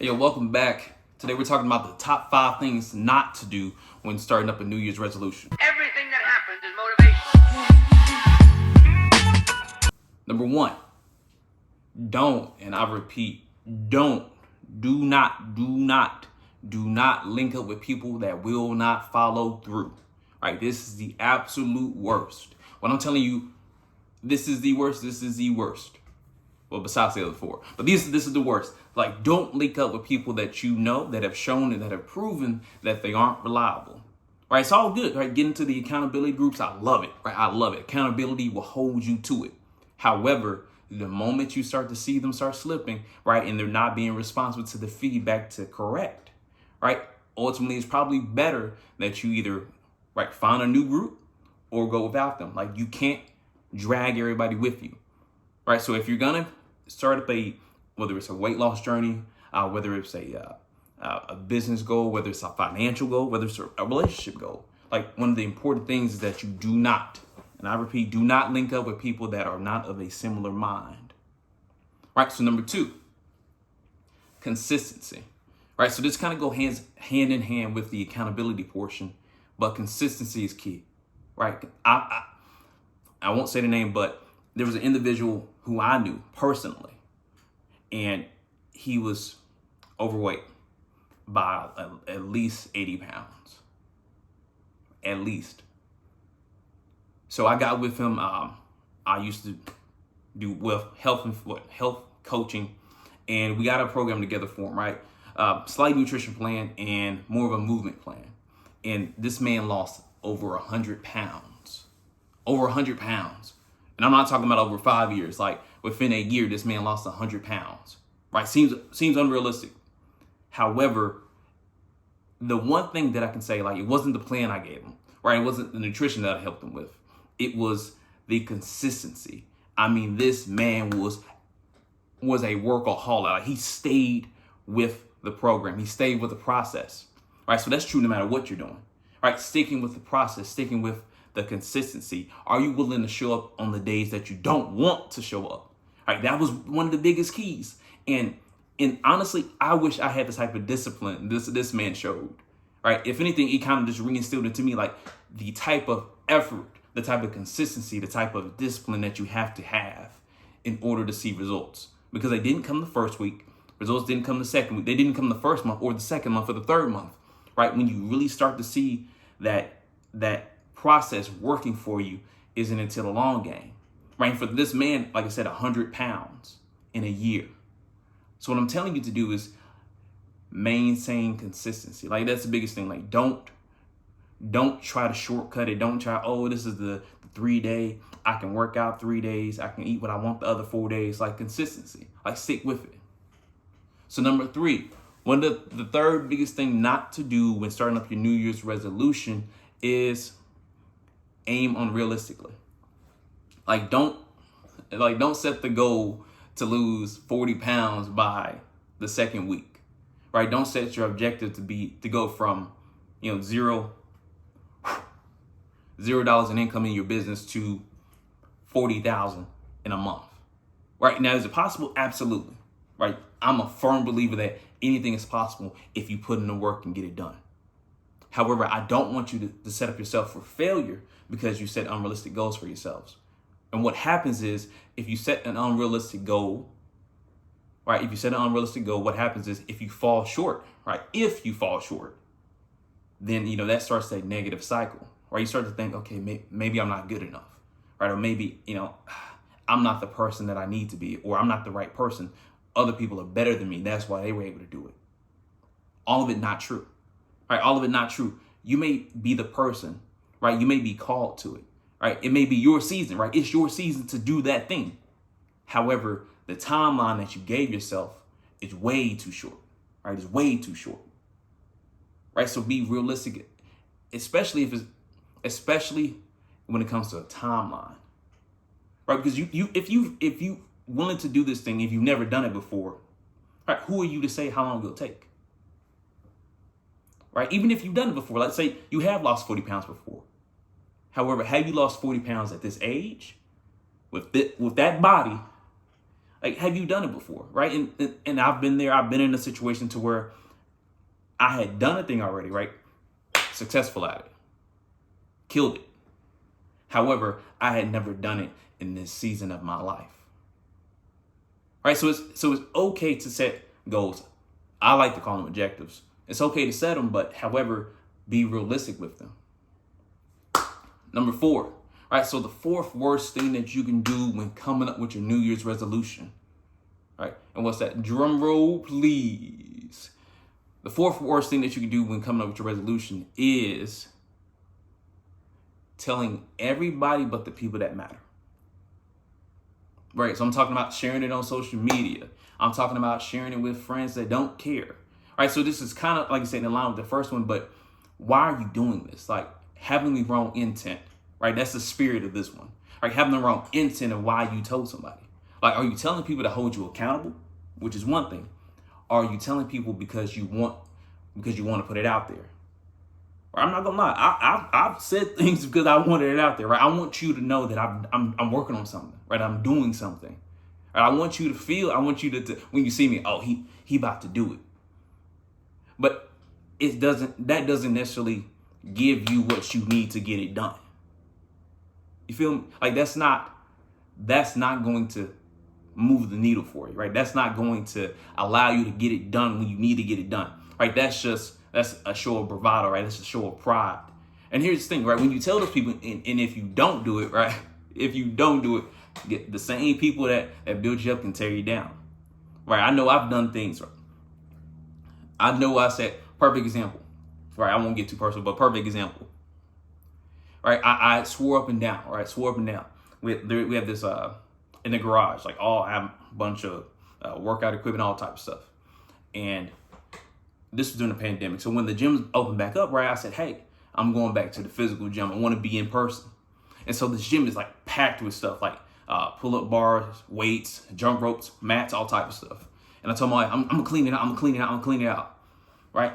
Hey, yo, welcome back. Today we're talking about the top 5 things not to do when starting up a New Year's resolution. Everything that happens is motivation. Number 1, don't, and I repeat, do not link up with people that will not follow through. Right? This is the absolute worst. When I'm telling you, this is the worst. Well, besides the other 4, but this is the worst. Like, don't link up with people that you know, that have shown and that have proven that they aren't reliable. Right? It's all good. Right? Get into the accountability groups. I love it. Right? I love it. Accountability will hold you to it. However, the moment you start to see them start slipping, right, and they're not being responsive to the feedback to correct, right, ultimately it's probably better that you either, right, find a new group or go without them. Like, you can't drag everybody with you, right? So if you're gonna start up whether it's a weight loss journey, whether it's a business goal, whether it's a financial goal, whether it's a relationship goal, like, one of the important things is that you do not, and I repeat, do not link up with people that are not of a similar mind. Right? So number 2, consistency. Right? So this kind of go hand in hand with the accountability portion, but consistency is key. Right? I won't say the name, but there was an individual who I knew personally, and he was overweight by at least 80 pounds. At least. So I got with him. I used to do health coaching, and we got a program together for him, right? Slight nutrition plan and more of a movement plan. And this man lost over 100 pounds. Over 100 pounds. And I'm not talking about over 5 years. Like, within a year, this man lost 100 pounds. Right? Seems unrealistic. However, the one thing that I can say, like, it wasn't the plan I gave him. Right? It wasn't the nutrition that I helped him with. It was the consistency. I mean, this man was a workaholic. Like, he stayed with the program. He stayed with the process. Right? So that's true no matter what you're doing. Right? Sticking with the process, sticking with the consistency. Are you willing to show up on the days that you don't want to show up? Right? That was one of the biggest keys. And honestly, I wish I had the type of discipline this man showed. Right? If anything, it kind of just reinstilled into me, like, the type of effort, the type of consistency, the type of discipline that you have to have in order to see results. Because they didn't come the first week. Results didn't come the second week. They didn't come the first month or the second month or the third month. Right? When you really start to see that process working for you isn't until the long game. Right? For this man, like I said, 100 pounds in a year. So what I'm telling you to do is maintain consistency. Like, that's the biggest thing. Like, don't try to shortcut it. Don't try, this is the 3-day. I can work out 3 days. I can eat what I want the other 4 days. Like, consistency. Like, stick with it. So number 3, one of the third biggest thing not to do when starting up your New Year's resolution is aim unrealistically. Like, don't set the goal to lose 40 pounds by the second week. Right? Don't set your objective to go from, $0 in income in your business to $40,000 in a month. Right? Now, is it possible? Absolutely. Right? I'm a firm believer that anything is possible if you put in the work and get it done. However, I don't want you to set up yourself for failure because you set unrealistic goals for yourselves. And what happens is, if you set an unrealistic goal, right? If you set an unrealistic goal, what happens is, if you fall short, right? If you fall short, then, that starts that negative cycle, right? You start to think, okay, maybe I'm not good enough, right? Or maybe, I'm not the person that I need to be, or I'm not the right person. Other people are better than me. That's why they were able to do it. All of it not true, right? All of it not true. You may be the person, right? You may be called to it, right? It may be your season, right? It's your season to do that thing. However, the timeline that you gave yourself is way too short, right? It's way too short, right? So be realistic, especially when it comes to a timeline, right? Because if you willing to do this thing, if you've never done it before, right? Who are you to say how long it'll take? Right? Even if you've done it before, let's say you have lost 40 pounds before. However, have you lost 40 pounds at this age with that body? Like, have you done it before, right? And I've been there. I've been in a situation to where I had done a thing already, right? Successful at it. Killed it. However, I had never done it in this season of my life. Right? So it's okay to set goals. I like to call them objectives. It's okay to set them, but however, be realistic with them. Number 4. Right? So the fourth worst thing that you can do when coming up with your New Year's resolution. Right? And what's that? Drum roll, please. The fourth worst thing that you can do when coming up with your resolution is telling everybody but the people that matter. Right? So I'm talking about sharing it on social media. I'm talking about sharing it with friends that don't care. Right? So this is kind of, like I said, in line with the first one, but why are you doing this? Like, having the wrong intent. Right? That's the spirit of this one. Right? Having the wrong intent of why you told somebody. Like, are you telling people to hold you accountable? Which is one thing. Or are you telling people because you want to put it out there? Right? I'm not gonna lie. I've said things because I wanted it out there. Right? I want you to know that I'm working on something. Right? I'm doing something. Right? I want you to feel. I want you to when you see me. Oh, he about to do it. But that doesn't necessarily give you what you need to get it done. You feel me? Like, that's not going to move the needle for you, right? That's not going to allow you to get it done when you need to get it done, right? That's a show of bravado, right? That's a show of pride. And here's the thing, right? When you tell those people, and if you don't do it, right? If you don't do it, get the same people that build you up can tear you down, right? I know I've done things, right? I know I said, perfect example, right? I won't get too personal, but perfect example, right? I swore up and down, right? Swore up and down. We have this in the garage, like I have a bunch of workout equipment, all type of stuff. And this was during the pandemic. So when the gyms opened back up, right, I said, hey, I'm going back to the physical gym. I want to be in person. And so this gym is like packed with stuff like pull-up bars, weights, jump ropes, mats, all type of stuff. And I told my wife, I'm gonna clean it out. I'm gonna clean it out. Right?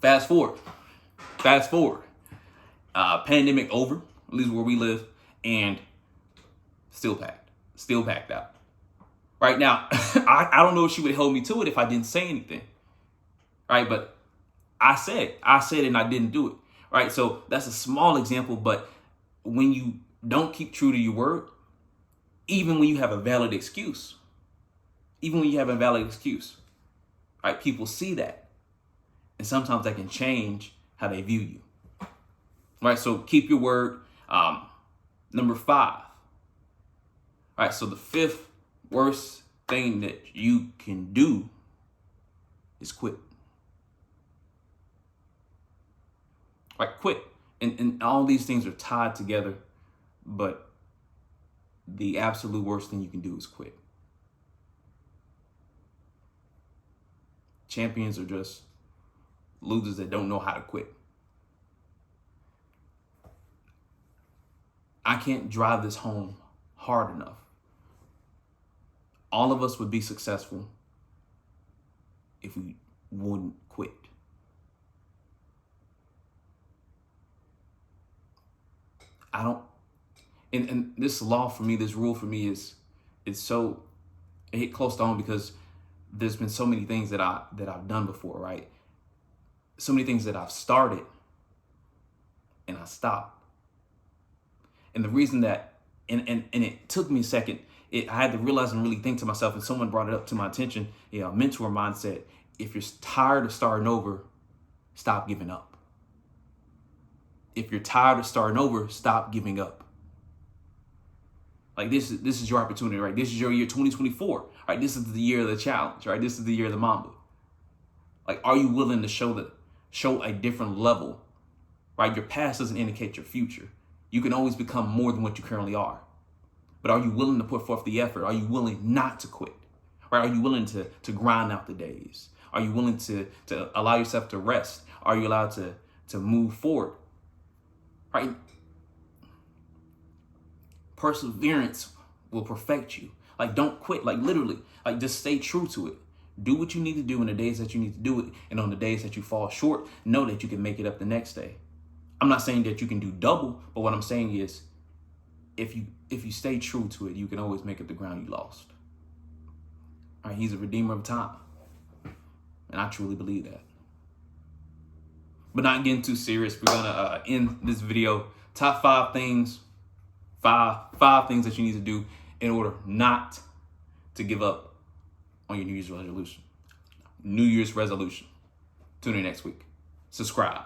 Fast forward. Pandemic over, at least where we live, and still packed out. Right now, I don't know if she would hold me to it if I didn't say anything. Right? But I said it and I didn't do it. Right? So that's a small example, but when you don't keep true to your word, even when you have a valid excuse, right? People see that. And sometimes that can change how they view you. Right? So keep your word. Number 5. Right? So the 5th worst thing that you can do is quit. Right? Quit. And all these things are tied together, but the absolute worst thing you can do is quit. Champions are just losers that don't know how to quit. I can't drive this home hard enough. All of us would be successful if we wouldn't quit. And this law for me, this rule for me it hit close to home because there's been so many things that I've done before, right? So many things that I've started and I stopped. And the reason that, and it took me a second, I had to realize and really think to myself, and someone brought it up to my attention, a mentor of mine said, if you're tired of starting over, stop giving up. If you're tired of starting over, stop giving up. Like this is your opportunity, right? This is your year 2024, right? This is the year of the challenge, right? This is the year of the Mamba. Like, are you willing to show a different level, right? Your past doesn't indicate your future. You can always become more than what you currently are. But are you willing to put forth the effort? Are you willing not to quit? Right? Are you willing to grind out the days? Are you willing to allow yourself to rest? Are you allowed to move forward? Right? Perseverance will perfect you. Like, don't quit. Like, literally, like, just stay true to it. Do what you need to do in the days that you need to do it. And on the days that you fall short, know that you can make it up the next day. I'm not saying that you can do double, but what I'm saying is if you stay true to it, you can always make up the ground you lost. All right, he's a redeemer of time. And I truly believe that. But not getting too serious, we're gonna end this video. Top 5 things, five things that you need to do in order not to give up on your New Year's resolution. Tune in next week. Subscribe.